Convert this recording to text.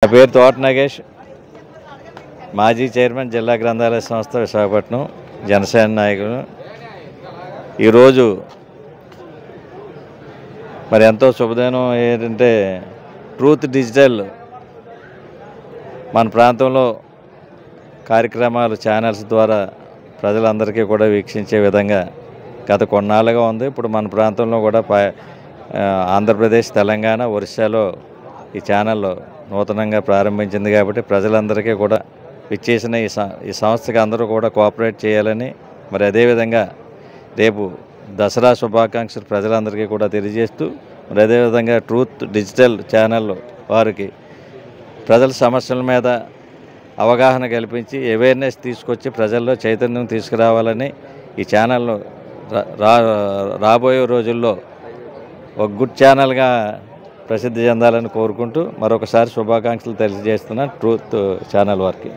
నా పేరు తోట నాగేష్, మాజీ చైర్మన్ జిల్లా గ్రంథాలయ సంస్థ విశాఖపట్నం, జనసేన నాయకులు. ఈరోజు మరి ఎంతో శుభదినం ఏంటంటే ట్రూత్ డిజిటల్ మన ప్రాంతంలో కార్యక్రమాలు ఛానల్స్ ద్వారా ప్రజలందరికీ కూడా వీక్షించే విధంగా గత కొన్నాళ్ళుగా ఉంది. ఇప్పుడు మన ప్రాంతంలో కూడా ఆంధ్రప్రదేశ్, తెలంగాణ, ఒరిస్సాలో ఈ ఛానల్లో నూతనంగా ప్రారంభించింది కాబట్టి ప్రజలందరికీ కూడా విచ్చేసిన ఈ సంస్థకి అందరూ కూడా కోఆపరేట్ చేయాలని, మరి అదేవిధంగా రేపు దసరా శుభాకాంక్షలు ప్రజలందరికీ కూడా తెలియజేస్తూ, మరి అదేవిధంగా ట్రూత్ డిజిటల్ ఛానల్ వారికి ప్రజల సమస్యల మీద అవగాహన కల్పించి అవేర్నెస్ తీసుకొచ్చి ప్రజల్లో చైతన్యం తీసుకురావాలని ఈ ఛానల్ను రాబోయే రోజుల్లో ఒక గుడ్ ఛానల్గా ప్రసిద్ధి చెందాలని కోరుకుంటూ మరొకసారి శుభాకాంక్షలు తెలియజేస్తున్నాను ట్రూత్ ఛానల్ వారికి.